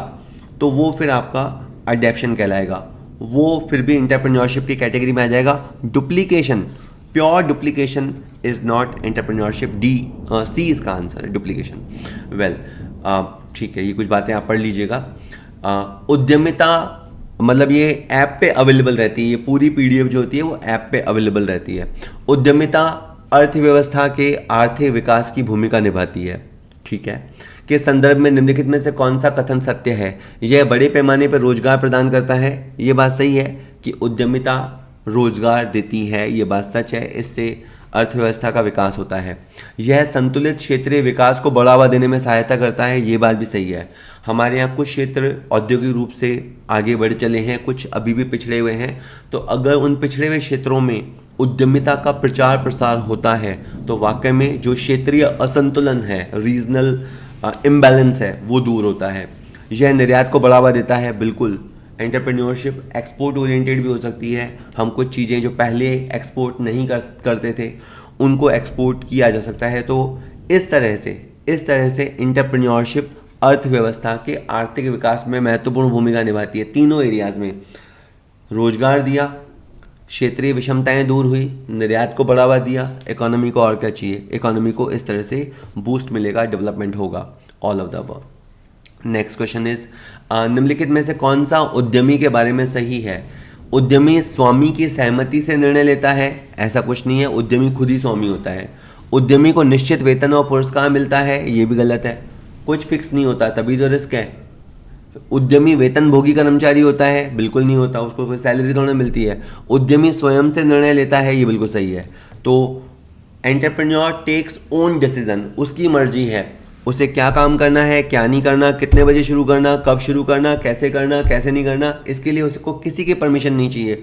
तो वो फिर आपका अडेप्शन कहलाएगा। वो फिर भी एंटरप्रेन्योरशिप की कैटेगरी में आ जाएगा। Duplication, pure duplication is not entrepreneurship. C इसका आंसर है, डुप्लीकेशन। वेल, ठीक है, ये कुछ बातें आप पढ़ लीजिएगा। उद्यमिता मतलब ये ऐप पे अवेलेबल रहती है, ये पूरी पीडीएफ जो होती है वो ऐप पे अवेलेबल रहती है। उद्यमिता अर्थव्यवस्था के आर्थिक विकास की भूमिका निभाती है। ठीक है, के संदर्भ में निम्नलिखित में से कौन सा कथन सत्य है? यह बड़े पैमाने पर रोजगार प्रदान करता है। ये बात सही है कि उद्यमिता रोजगार देती है, ये बात सच है, इससे अर्थव्यवस्था का विकास होता है। यह संतुलित क्षेत्रीय विकास को बढ़ावा देने में सहायता करता है, ये बात भी सही है। हमारे यहाँ कुछ क्षेत्र औद्योगिक रूप से आगे बढ़ चले हैं, कुछ अभी भी पिछड़े हुए हैं, तो अगर उन पिछड़े हुए क्षेत्रों में उद्यमिता का प्रचार प्रसार होता है तो वाकई में जो क्षेत्रीय असंतुलन है, रीजनल इम्बैलेंस है, वो दूर होता है। यह निर्यात को बढ़ावा देता है, बिल्कुल। एंटरप्रेन्योरशिप एक्सपोर्ट ओरिएंटेड भी हो सकती है। हम कुछ चीज़ें जो पहले एक्सपोर्ट नहीं करते थे उनको एक्सपोर्ट किया जा सकता है। तो इस तरह से एंटरप्रेन्योरशिप अर्थव्यवस्था के आर्थिक विकास में महत्वपूर्ण भूमिका निभाती है। तीनों एरियाज में रोजगार दिया, क्षेत्रीय विषमताएं दूर हुई, निर्यात को बढ़ावा दिया, इकोनॉमी को और क्या चाहिए, इकोनॉमी को इस तरह से बूस्ट मिलेगा, डेवलपमेंट होगा। All of the above. Next question is, निम्नलिखित में से कौन सा उद्यमी के बारे में सही है? उद्यमी स्वामी की सहमति से निर्णय लेता है, ऐसा कुछ नहीं है, उद्यमी खुद ही स्वामी होता है। उद्यमी को निश्चित वेतन और पुरस्कार मिलता है, ये भी गलत है, कुछ फिक्स नहीं होता, तभी तो रिस्क है। उद्यमी वेतनभोगी कर्मचारी होता है, बिल्कुल नहीं होता, उसको कोई सैलरी थोड़ा मिलती है। उद्यमी स्वयं से निर्णय लेता है, ये बिल्कुल सही है। तो एंटरप्रेन्योर टेक्स ओन डिसीजन, उसकी मर्जी है उसे क्या काम करना है, क्या नहीं करना, कितने बजे शुरू करना, कब शुरू करना, कैसे नहीं करना, इसके लिए उसको किसी की परमिशन नहीं चाहिए।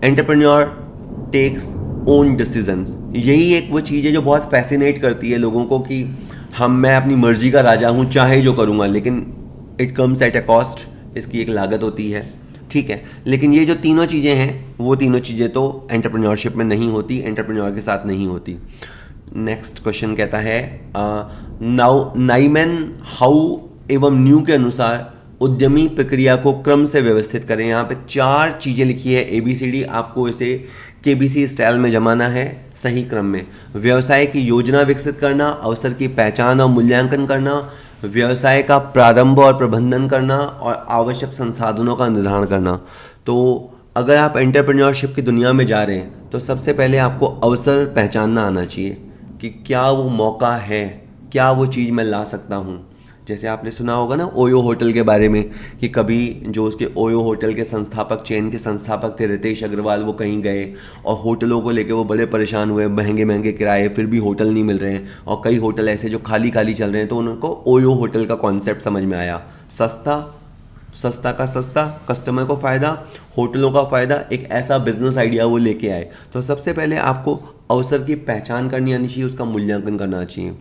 एंटरप्रेन्योर टेक्स ओन डिसीजंस, यही एक वो चीज़ है जो बहुत फैसिनेट करती है लोगों को कि मैं अपनी मर्जी का राजा हूँ, चाहे जो करूँगा, लेकिन it comes at a cost, इसकी एक लागत होती है। ठीक है, लेकिन ये जो तीनों चीज़ें हैं वो तीनों चीज़ें तो एंटरप्रेन्योरशिप में नहीं होती, एंटरप्रेन्योर के साथ नहीं होती। नेक्स्ट क्वेश्चन कहता है, नाइमैन हाउ एवं न्यू के अनुसार उद्यमी प्रक्रिया को क्रम से व्यवस्थित करें। यहाँ पे 4 चीज़ें लिखी है, ABCD, आपको इसे KBC स्टाइल में जमाना है सही क्रम में। व्यवसाय की योजना विकसित करना, अवसर की पहचान और मूल्यांकन करना, व्यवसाय का प्रारंभ और प्रबंधन करना, और आवश्यक संसाधनों का निर्धारण करना। तो अगर आप एंटरप्रेन्योरशिप की दुनिया में जा रहे हैं तो सबसे पहले आपको अवसर पहचानना आना चाहिए कि क्या वो मौका है, क्या वो चीज़ मैं ला सकता हूँ। जैसे आपने सुना होगा ना ओयो होटल के बारे में, कि कभी जो उसके ओयो होटल के संस्थापक, चेन के संस्थापक थे रितेश अग्रवाल, वो कहीं गए और होटलों को लेके वो बड़े परेशान हुए, महंगे किराए, फिर भी होटल नहीं मिल रहे हैं, और कई होटल ऐसे जो खाली चल रहे हैं, तो उनको ओयो होटल का कॉन्सेप्ट समझ में आया। सस्ता का सस्ता, कस्टमर को फ़ायदा, होटलों का फ़ायदा, एक ऐसा बिजनेस आइडिया वो लेके आए। तो सबसे पहले आपको अवसर की पहचान करनी आनी चाहिए, उसका मूल्यांकन करना चाहिए।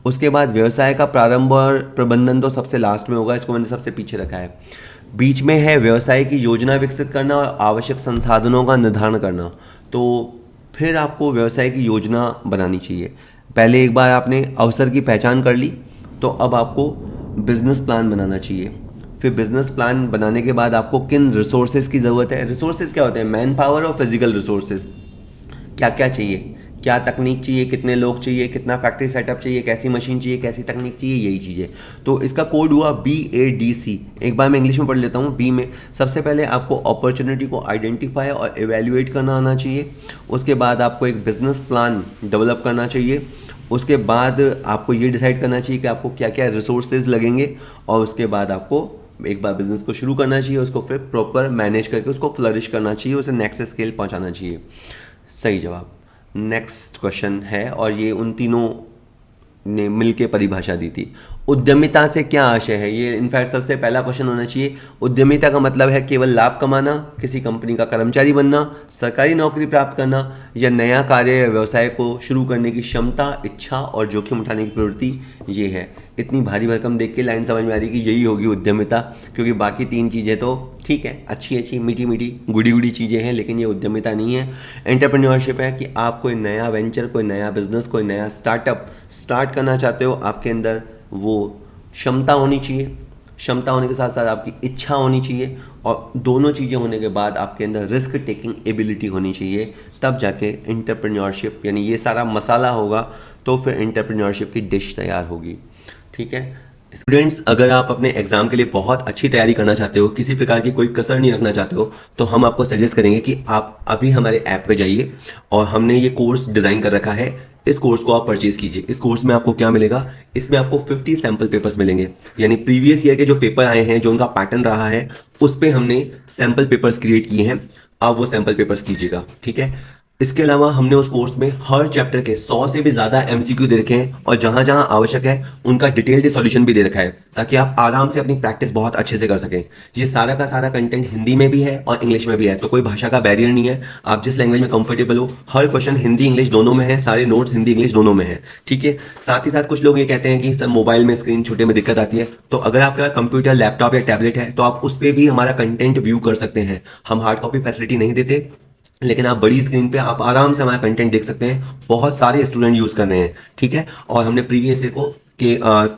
उसके बाद व्यवसाय का प्रारंभ और प्रबंधन तो सबसे लास्ट में होगा, इसको मैंने सबसे पीछे रखा है। बीच में है व्यवसाय की योजना विकसित करना और आवश्यक संसाधनों का निर्धारण करना। तो फिर आपको व्यवसाय की योजना बनानी चाहिए। पहले एक बार आपने अवसर की पहचान कर ली, तो अब आपको बिजनेस प्लान बनाना चाहिए। फिर बिजनेस प्लान बनाने के बाद आपको किन रिसोर्सेज की ज़रूरत है। रिसोर्सेज क्या होते हैं? मैन पावर और फिजिकल रिसोर्सेज। क्या क्या चाहिए, क्या तकनीक चाहिए, कितने लोग चाहिए, कितना फैक्ट्री सेटअप चाहिए, कैसी मशीन चाहिए, कैसी तकनीक चाहिए, यही चीज़ें। तो इसका कोड हुआ BADC। एक बार मैं इंग्लिश में पढ़ लेता हूँ। बी में सबसे पहले आपको अपॉर्चुनिटी को आइडेंटिफाई और एवेल्युएट करना आना चाहिए। उसके बाद आपको एक बिजनेस प्लान डेवलप करना चाहिए। उसके बाद आपको ये डिसाइड करना चाहिए कि आपको क्या क्या रिसोर्सेज लगेंगे। और उसके बाद आपको एक बार बिजनेस को शुरू करना चाहिए, उसको फिर प्रॉपर मैनेज करके उसको फ्लरिश करना चाहिए, उसे नेक्स्ट स्केल पहुंचाना चाहिए। सही जवाब। नेक्स्ट क्वेश्चन है, और ये उन तीनों ने मिलके परिभाषा दी थी। उद्यमिता से क्या आशय है? ये इनफैक्ट सबसे पहला क्वेश्चन होना चाहिए। उद्यमिता का मतलब है केवल लाभ कमाना, किसी कंपनी का कर्मचारी बनना, सरकारी नौकरी प्राप्त करना, या नया कार्य या व्यवसाय को शुरू करने की क्षमता, इच्छा और जोखिम उठाने की प्रवृत्ति। ये है। इतनी भारी भरकम देख के लाइन समझ में आ रही कि यही होगी उद्यमिता, क्योंकि बाकी तीन चीज़ें तो ठीक है, अच्छी अच्छी मीठी मीठी गुड़ी गुड़ी चीज़ें हैं, लेकिन ये उद्यमिता नहीं है। एंटरप्रेन्योरशिप है कि आप कोई नया वेंचर, कोई नया बिजनेस, कोई नया स्टार्टअप स्टार्ट करना चाहते हो। आपके अंदर वो क्षमता होनी चाहिए, क्षमता होने के साथ साथ आपकी इच्छा होनी चाहिए, और दोनों चीज़ें होने के बाद आपके अंदर रिस्क टेकिंग एबिलिटी होनी चाहिए। तब जाके एंटरप्रेन्योरशिप यानी ये सारा मसाला होगा, तो फिर एंटरप्रेन्योरशिप की डिश तैयार होगी। ठीक है स्टूडेंट्स, अगर आप अपने एग्जाम के लिए बहुत अच्छी तैयारी करना चाहते हो, किसी प्रकार की कोई कसर नहीं रखना चाहते हो, तो हम आपको सजेस्ट करेंगे कि आप अभी हमारे ऐप पे जाइए, और हमने ये कोर्स डिज़ाइन कर रखा है। इस कोर्स को आप परचेज कीजिए। इस कोर्स में आपको क्या मिलेगा? इसमें आपको 50 सैम्पल पेपर्स मिलेंगे, यानी प्रीवियस ईयर के जो पेपर आए हैं, जो उनका पैटर्न रहा है, उस पर हमने सैम्पल पेपर्स क्रिएट किए हैं। आप वो सैम्पल पेपर्स कीजिएगा। ठीक है। इसके अलावा हमने उस कोर्स में हर चैप्टर के 100 से भी ज़्यादा MCQ दे रखे हैं, और जहाँ जहाँ आवश्यक है उनका डिटेल्ड सॉल्यूशन भी दे रखा है, ताकि आप आराम से अपनी प्रैक्टिस बहुत अच्छे से कर सकें। ये सारा का सारा कंटेंट हिंदी में भी है और इंग्लिश में भी है, तो कोई भाषा का बैरियर नहीं है। आप जिस लैंग्वेज में कंफर्टेबल हो, हर क्वेश्चन हिंदी इंग्लिश दोनों में है, सारे नोट्स हिंदी इंग्लिश दोनों में है। ठीक है। साथ ही साथ कुछ लोग ये कहते हैं कि सर मोबाइल में स्क्रीन छोटे में दिक्कत आती है, तो अगर आपका कंप्यूटर, लैपटॉप या टैबलेट है, तो आप उस पर भी हमारा कंटेंट व्यू कर सकते हैं। हम हार्ड कॉपी फैसिलिटी नहीं देते, लेकिन आप बड़ी स्क्रीन पे आप आराम से हमारा कंटेंट देख सकते हैं। बहुत सारे स्टूडेंट यूज़ कर रहे हैं। ठीक है। और हमने प्रीवियस ईयर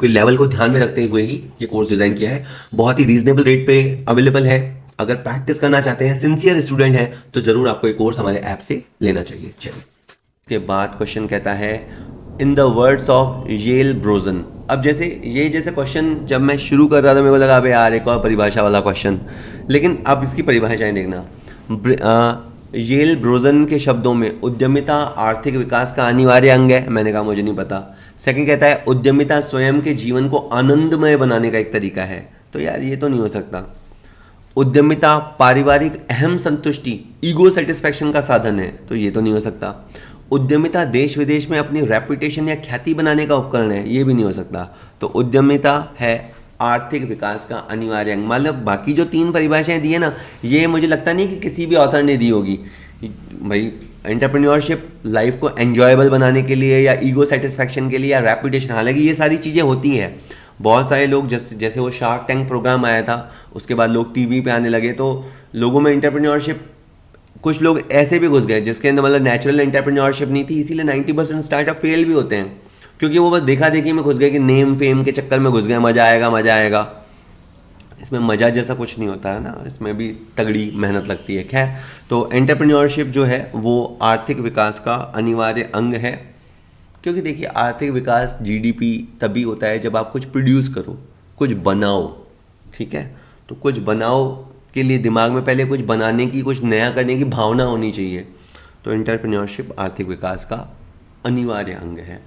के लेवल को ध्यान में रखते हुए ही ये कोर्स डिज़ाइन किया है। बहुत ही रीजनेबल रेट पे अवेलेबल है। अगर प्रैक्टिस करना चाहते हैं, सिंसियर स्टूडेंट हैं, तो ज़रूर आपको ये कोर्स हमारे ऐप से लेना चाहिए। चलिए, इसके बाद क्वेश्चन कहता है, in the words of Yale Brozen. अब जैसे क्वेश्चन जब मैं शुरू कर रहा था, मेरे को लगा अबे यार एक और परिभाषा वाला क्वेश्चन, लेकिन अब इसकी परिभाषाएं देखना। येल ब्रोजन के शब्दों में उद्यमिता आर्थिक विकास का अनिवार्य अंग है। मैंने कहा मुझे नहीं पता। सेकंड कहता है उद्यमिता स्वयं के जीवन को आनंदमय बनाने का एक तरीका है। तो यार ये तो नहीं हो सकता। उद्यमिता पारिवारिक अहम संतुष्टि, ईगो सेटिस्फैक्शन का साधन है। तो ये तो नहीं हो सकता। उद्यमिता देश विदेश में अपनी रेपुटेशन या ख्याति बनाने का उपकरण है। ये भी नहीं हो सकता। तो उद्यमिता है आर्थिक विकास का अनिवार्य अंग। मतलब बाकी जो तीन परिभाषाएं दी है ना, ये मुझे लगता नहीं कि किसी भी ऑथर ने दी होगी। भाई एंटरप्रेन्योरशिप लाइफ को एंजॉयबल बनाने के लिए, या ईगो सेटिस्फैक्शन के लिए, या रेपुटेशन, हालांकि ये सारी चीज़ें होती हैं। बहुत सारे लोग जैसे वो शार्क टैंक प्रोग्राम आया था, उसके बाद लोग टीवी पे आने लगे, तो लोगों में एंटरप्रेन्योरशिप, कुछ लोग ऐसे भी घुस गए जिसके अंदर मतलब नेचुरल एंटरप्रेन्योरशिप नहीं थी। इसीलिए 90% स्टार्टअप फेल भी होते हैं, क्योंकि वो बस देखा देखी में घुस गए कि नेम फेम के चक्कर में घुस गए, मज़ा आएगा मज़ा आएगा। इसमें मज़ा जैसा कुछ नहीं होता है ना, इसमें भी तगड़ी मेहनत लगती है। खैर, तो एंटरप्रेन्योरशिप जो है वो आर्थिक विकास का अनिवार्य अंग है, क्योंकि देखिए आर्थिक विकास GDP तभी होता है जब आप कुछ प्रोड्यूस करो, कुछ बनाओ। ठीक है। तो कुछ बनाओ के लिए दिमाग में पहले कुछ बनाने की, कुछ नया करने की भावना होनी चाहिए। तो एंटरप्रेन्योरशिप आर्थिक विकास का अनिवार्य अंग है।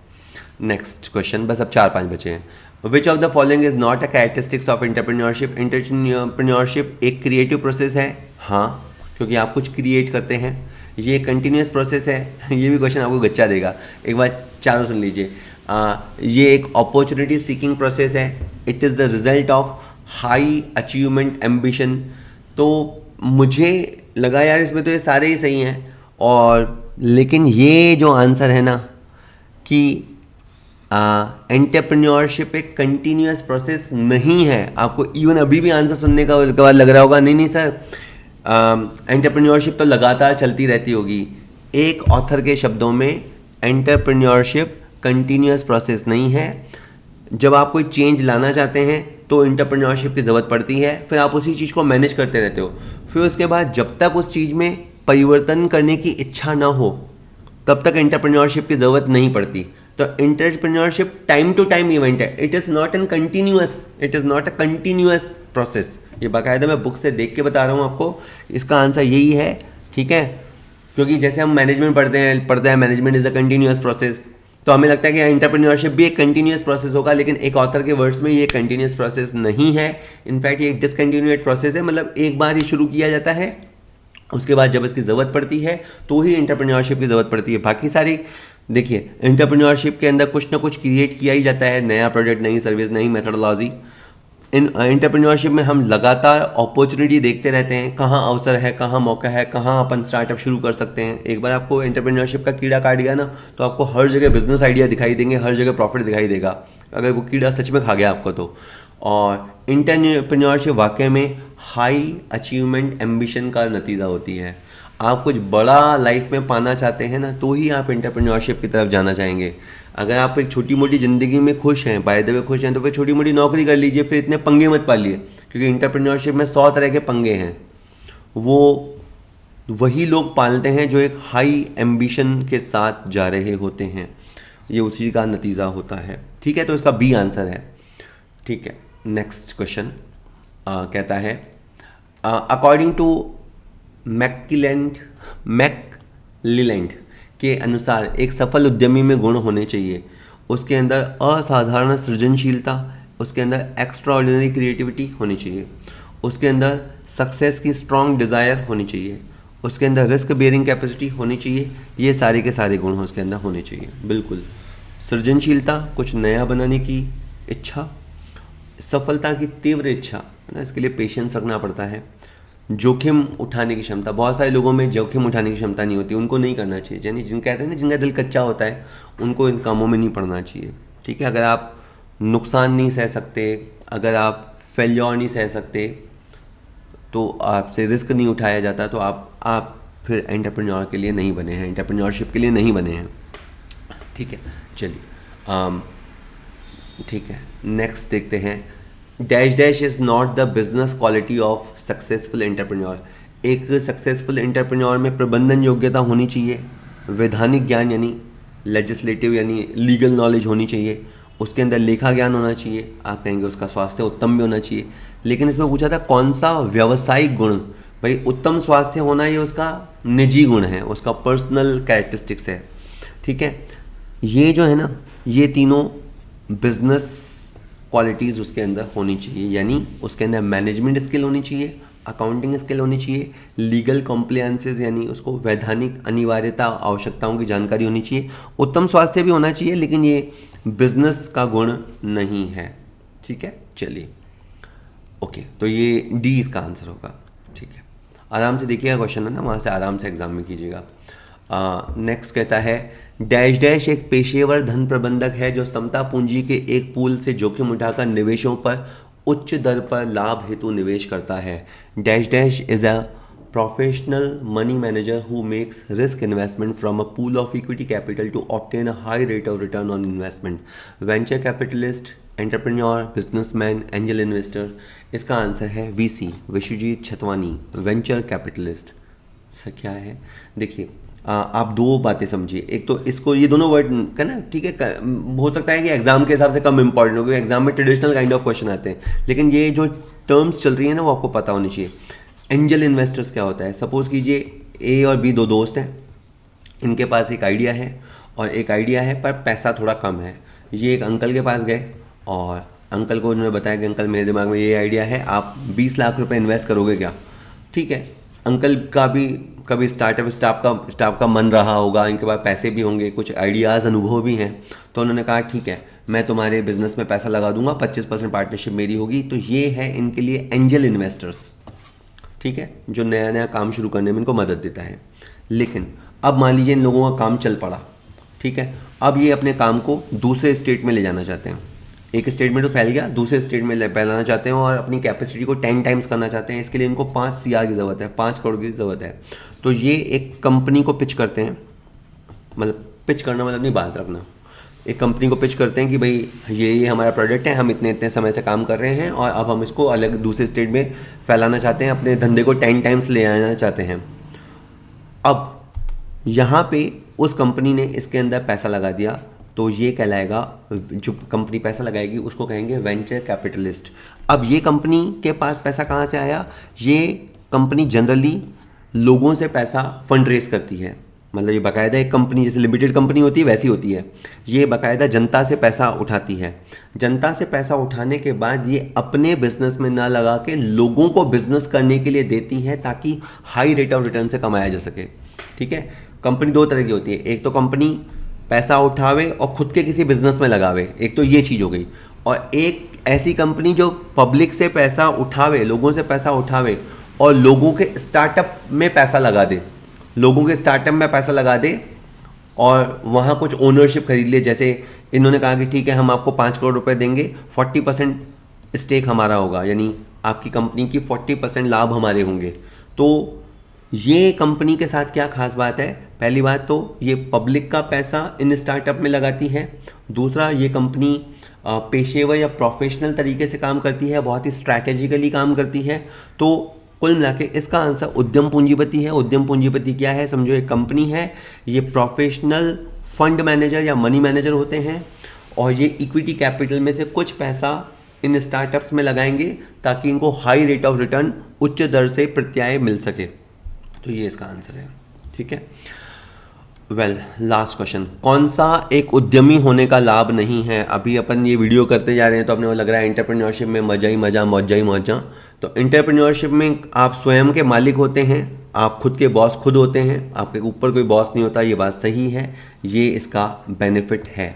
नेक्स्ट क्वेश्चन, बस अब 4-5 बचे हैं। Which of the following is not a characteristics of entrepreneurship? Entrepreneurship एक क्रिएटिव प्रोसेस है। हाँ, क्योंकि आप कुछ क्रिएट करते हैं। ये कंटिन्यूस प्रोसेस है। ये भी क्वेश्चन आपको गच्चा देगा, एक बार चारों सुन लीजिए। ये एक अपॉर्चुनिटी सीकिंग प्रोसेस है। It is the result of high achievement ambition. तो मुझे लगा यार इसमें तो ये सारे ही सही हैं, और लेकिन ये जो आंसर है ना कि एंटरप्रेन्योरशिप एक कंटिन्यूस प्रोसेस नहीं है। आपको इवन अभी भी आंसर सुनने का बाद लग रहा होगा नहीं सर, एंटरप्रेन्योरशिप तो लगातार चलती रहती होगी। एक ऑथर के शब्दों में एंटरप्रेन्योरशिप कंटिन्यूस प्रोसेस नहीं है। जब आप कोई चेंज लाना चाहते हैं तो एंटरप्रेन्योरशिप की ज़रूरत पड़ती है। फिर आप उसी चीज़ को मैनेज करते रहते हो। फिर उसके बाद जब तक उस चीज़ में परिवर्तन करने की इच्छा ना हो तब तक एंटरप्रेन्योरशिप की ज़रूरत नहीं पड़ती। तो entrepreneurship time to time event है, it is not a continuous process. ये बाकायदा मैं बुक से देख के बता रहा हूँ आपको, इसका आंसर यही है, ठीक है। क्योंकि जैसे हम मैनेजमेंट पढ़ते हैं management is a continuous process, तो हमें लगता है कि एंटरप्रेन्योरशिप भी एक कंटिन्यूअस प्रोसेस होगा, लेकिन एक ऑथर के वर्ड्स में ये कंटिन्यूअस प्रोसेस नहीं है। इनफैक्ट ये एक डिसकंटिन्यूएट प्रोसेस है, मतलब एक बार ही शुरू किया जाता है, उसके बाद जब इसकी ज़रूरत पड़ती है तो ही एंटरप्रेन्योरशिप की ज़रूरत पड़ती है। बाकी सारी देखिए, एंटरप्रेन्योरशिप के अंदर कुछ ना कुछ क्रिएट किया ही जाता है, नया प्रोडक्ट, नई सर्विस, नई मेथोडोलॉजी। इन एंटरप्रेन्योरशिप में हम लगातार अपॉर्चुनिटी देखते रहते हैं, कहाँ अवसर है, कहाँ मौका है, कहाँ अपन स्टार्टअप शुरू कर सकते हैं। एक बार आपको एंटरप्रेन्योरशिप का कीड़ा काट गया ना, तो आपको हर जगह बिजनेस आइडिया दिखाई देंगे, हर जगह प्रॉफिट दिखाई देगा, अगर वो कीड़ा सच में खा गया आपको तो। और एंटरप्रेन्योरशिप वाकई में हाई अचीवमेंट एम्बिशन का नतीजा होती है। आप कुछ बड़ा लाइफ में पाना चाहते हैं ना, तो ही आप एंटरप्रेन्योरशिप की तरफ जाना चाहेंगे। अगर आप एक छोटी मोटी ज़िंदगी में खुश हैं, बाय द वे खुश हैं, तो फिर छोटी मोटी नौकरी कर लीजिए, फिर इतने पंगे मत पालिए, क्योंकि एंटरप्रेन्योरशिप में 100 तरह के पंगे हैं। वो वही लोग पालते हैं जो एक हाई एम्बिशन के साथ जा रहे होते हैं, ये उसी का नतीजा होता है, ठीक है। तो इसका बी आंसर है, ठीक है। नेक्स्ट क्वेश्चन कहता है, अकॉर्डिंग टू मैकलिलैंड के अनुसार एक सफल उद्यमी में गुण होने चाहिए, उसके अंदर असाधारण सृजनशीलता, उसके अंदर एक्स्ट्राऑर्डिनरी क्रिएटिविटी होनी चाहिए, उसके अंदर सक्सेस की स्ट्रॉन्ग डिज़ायर होनी चाहिए, उसके अंदर रिस्क बेयरिंग कैपेसिटी होनी चाहिए। ये सारे के सारे गुण उसके अंदर होने चाहिए। बिल्कुल, सृजनशीलता, कुछ नया बनाने की इच्छा, सफलता की तीव्र इच्छा है ना, इसके लिए पेशेंस रखना पड़ता है। जोखिम उठाने की क्षमता, बहुत सारे लोगों में जोखिम उठाने की क्षमता नहीं होती, उनको नहीं करना चाहिए। यानी जिन कहते हैं ना, जिनका दिल कच्चा होता है, उनको इन कामों में नहीं पड़ना चाहिए, ठीक है। अगर आप नुकसान नहीं सह सकते, अगर आप फेल्योर नहीं सह सकते, तो आपसे रिस्क नहीं उठाया जाता, तो आप फिर एंटरप्रेन्योर के लिए नहीं बने हैं, एंटरप्रेन्योरशिप के लिए नहीं बने हैं, ठीक है। चलिए, ठीक है, नेक्स्ट देखते हैं। Dash dash is not the business quality of successful entrepreneur. एक सक्सेसफुल एंटरप्रेन्योर में प्रबंधन योग्यता होनी चाहिए, वैधानिक ज्ञान यानी लेजिस्लेटिव यानी लीगल नॉलेज होनी चाहिए, उसके अंदर लेखा ज्ञान होना चाहिए, आप कहेंगे उसका स्वास्थ्य उत्तम भी होना चाहिए। लेकिन इसमें पूछा था कौन सा व्यावसायिक गुण, भाई उत्तम स्वास्थ्य होना ये उसका निजी गुण है, उसका पर्सनल कैरेक्टरिस्टिक्स है, ठीक है। ये जो है ना, ये तीनों बिजनेस क्वालिटीज़ उसके अंदर होनी चाहिए, यानी उसके अंदर मैनेजमेंट स्किल होनी चाहिए, अकाउंटिंग स्किल होनी चाहिए, लीगल कॉम्प्लायंसेस यानी उसको वैधानिक अनिवार्यता आवश्यकताओं की जानकारी होनी चाहिए, उत्तम स्वास्थ्य भी होना चाहिए, लेकिन ये बिजनेस का गुण नहीं है, ठीक है। चलिए, ओके, तो ये डी इसका आंसर होगा, ठीक है। आराम से देखिएगा, क्वेश्चन है ना, वहाँ से आराम से एग्जाम में कीजिएगा। नेक्स्ट कहता है, डैश डैश एक पेशेवर धन प्रबंधक है जो समता पूंजी के एक पूल से जोखिम उठाकर निवेशों पर उच्च दर पर लाभ हेतु निवेश करता है। Dash dash is a professional money manager who makes risk investment from a pool of equity capital to obtain a high rate of return on investment. Venture capitalist, entrepreneur, businessman, angel investor. इसका answer है VC, Vishwajeet Chhatwani, venture capitalist. Sir क्या है, देखिए, आप दो बातें समझिए। एक तो इसको, ये दोनों वर्ड का ना, ठीक है, हो सकता है कि एग्जाम के हिसाब से कम इंपॉर्टेंट हो, क्योंकि एग्जाम में ट्रेडिशनल काइंड ऑफ क्वेश्चन आते हैं, लेकिन ये जो टर्म्स चल रही है ना, वो आपको पता होनी चाहिए। एंजल इन्वेस्टर्स क्या होता है, सपोज कीजिए ए और बी दो दोस्त हैं, इनके पास एक आइडिया है और एक आइडिया है पर पैसा थोड़ा कम है। ये एक अंकल के पास गए और अंकल को उन्होंने बताया कि अंकल मेरे दिमाग में ये आइडिया है, आप 20 लाख रुपए इन्वेस्ट करोगे क्या? ठीक है, अंकल का भी कभी स्टाफ का मन रहा होगा, इनके पास पैसे भी होंगे, कुछ आइडियाज़ अनुभव भी हैं, तो उन्होंने कहा ठीक है मैं तुम्हारे बिजनेस में पैसा लगा दूंगा, 25% पार्टनरशिप मेरी होगी। तो ये है इनके लिए एंजल इन्वेस्टर्स, ठीक है, जो नया नया काम शुरू करने में इनको मदद देता है। लेकिन अब मान लीजिए इन लोगों का काम चल पड़ा, ठीक है, अब ये अपने काम को दूसरे स्टेट में ले जाना चाहते हैं। एक स्टेट में तो फैल गया, दूसरे स्टेट में फैलाना चाहते हैं और अपनी कैपेसिटी को 10 टाइम्स करना चाहते हैं। इसके लिए इनको 5 CR की ज़रूरत है, 5 करोड़ की ज़रूरत है। तो ये एक कंपनी को पिच करते हैं, मतलब पिच करना मतलब नहीं बात रखना। एक कंपनी को पिच करते हैं कि भाई ये हमारा प्रोडक्ट है, हम इतने इतने समय से काम कर रहे हैं और अब हम इसको अलग दूसरे स्टेट में फैलाना चाहते हैं, अपने धंधे को 10 टाइम्स ले आना चाहते हैं। अब यहाँ पे उस कंपनी ने इसके अंदर पैसा लगा दिया, तो ये कहलाएगा, जो कंपनी पैसा लगाएगी उसको कहेंगे वेंचर कैपिटलिस्ट। अब ये कंपनी के पास पैसा कहाँ से आया? ये कंपनी जनरली लोगों से पैसा फंड रेज करती है, मतलब ये बाकायदा एक कंपनी जैसे लिमिटेड कंपनी होती है वैसी होती है, ये बाकायदा जनता से पैसा उठाती है। जनता से पैसा उठाने के बाद ये अपने बिजनेस में ना लगा के लोगों को बिजनेस करने के लिए देती है ताकि हाई रेट ऑफ रिटर्न से कमाया जा सके। ठीक है, कंपनी दो तरह की होती है, एक तो कंपनी पैसा उठावे और खुद के किसी बिजनेस में लगावे, एक तो ये चीज़ हो गई, और एक ऐसी कंपनी जो पब्लिक से पैसा उठावे, लोगों से पैसा उठावे और लोगों के स्टार्टअप में पैसा लगा दे, लोगों के स्टार्टअप में पैसा लगा दे और वहाँ कुछ ओनरशिप खरीद ले। जैसे इन्होंने कहा कि ठीक है हम आपको 5 करोड़ रुपए देंगे, 40% स्टेक हमारा होगा, यानी आपकी कंपनी की 40% लाभ हमारे होंगे। तो ये कंपनी के साथ क्या खास बात है? पहली बात तो ये पब्लिक का पैसा इन स्टार्टअप में लगाती है। दूसरा, ये कंपनी पेशेवर या प्रोफेशनल तरीके से काम करती है, बहुत ही स्ट्रैटेजिकली काम करती है। तो कुल मिला के इसका आंसर उद्यम पूंजीपति है। उद्यम पूंजीपति क्या है? समझो एक कंपनी है, ये प्रोफेशनल फंड मैनेजर या मनी मैनेजर होते हैं और ये इक्विटी कैपिटल में से कुछ पैसा इन स्टार्टअप्स में लगाएंगे ताकि इनको हाई रेट ऑफ रिटर्न, उच्च दर से प्रत्याय मिल सके। तो ये इसका आंसर है। ठीक है, वेल लास्ट क्वेश्चन, कौन सा एक उद्यमी होने का लाभ नहीं है? अभी अपन ये वीडियो करते जा रहे हैं तो अपने को लग रहा है एंटरप्रेन्योरशिप में मजा ही मजा, मौजा ही मौजा। तो एंटरप्रेन्योरशिप में आप स्वयं के मालिक होते हैं, आप खुद के बॉस खुद होते हैं, आपके ऊपर कोई बॉस नहीं होता, ये बात सही है, ये इसका बेनिफिट है।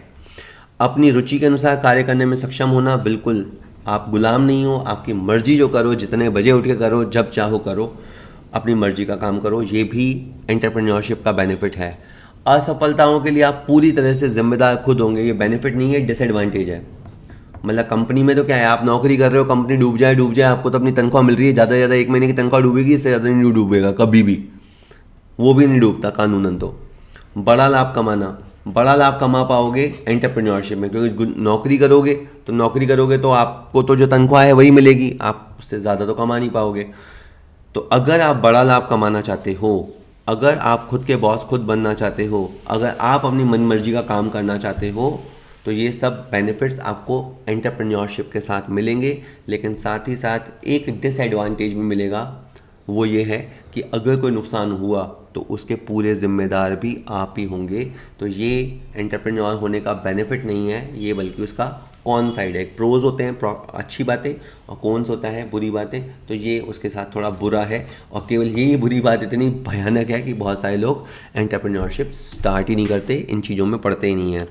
अपनी रुचि के अनुसार कार्य करने में सक्षम होना, बिल्कुल आप गुलाम नहीं हो, आपकी मर्जी जो करो, जितने बजे उठ के करो, जब चाहो करो, अपनी मर्जी का काम करो, ये भी एंटरप्रेन्योरशिप का बेनिफिट है। असफलताओं के लिए आप पूरी तरह से जिम्मेदार खुद होंगे, ये बेनिफिट नहीं है, डिसएडवांटेज है। मतलब कंपनी में तो क्या है, आप नौकरी कर रहे हो, कंपनी डूब जाए, आपको तो अपनी तनख्वाह मिल रही है, ज़्यादा से ज़्यादा 1 महीने की तनख्वाह डूबेगी, इससे ज़्यादा नहीं डूबेगा कभी भी, वो भी नहीं डूबता कानूनन। तो बड़ा लाभ कमा पाओगे एंटरप्रेन्योरशिप में, क्योंकि नौकरी करोगे तो आपको तो जो तनख्वाह है वही मिलेगी, आप उससे ज़्यादा तो कमा नहीं पाओगे। तो अगर आप बड़ा लाभ कमाना चाहते हो, अगर आप खुद के बॉस खुद बनना चाहते हो, अगर आप अपनी मन मर्जी का काम करना चाहते हो, तो ये सब बेनिफिट्स आपको एंटरप्रेन्योरशिप के साथ मिलेंगे। लेकिन साथ ही साथ एक डिसएडवांटेज भी मिलेगा, वो ये है कि अगर कोई नुकसान हुआ तो उसके पूरे जिम्मेदार भी आप ही होंगे। तो ये एंटरप्रेन्योर होने का बेनिफिट नहीं है, ये बल्कि उसका कौन साइड है। प्रोज होते हैं अच्छी बातें और कौन्स होता है बुरी बातें, तो ये उसके साथ थोड़ा बुरा है। और केवल यही बुरी बात इतनी भयानक है कि बहुत सारे लोग एंटरप्रेन्योरशिप स्टार्ट ही नहीं करते, इन चीज़ों में पढ़ते ही नहीं हैं।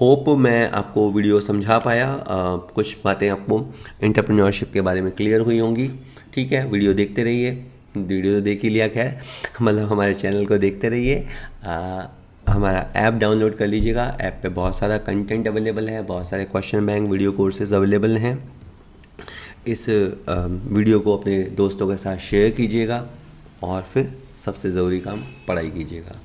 होप मैं आपको वीडियो समझा पाया, कुछ बातें आपको एंटरप्रेन्योरशिप के बारे में क्लियर हुई होंगी। ठीक है, वीडियो देखते रहिए, वीडियो तो देख ही लिया, खैर मतलब हमारे चैनल को देखते रहिए। हमारा ऐप डाउनलोड कर लीजिएगा, ऐप पे बहुत सारा कंटेंट अवेलेबल है, बहुत सारे question bank video courses available हैं। इस वीडियो को अपने दोस्तों के साथ शेयर कीजिएगा और फिर सबसे ज़रूरी काम, पढ़ाई कीजिएगा।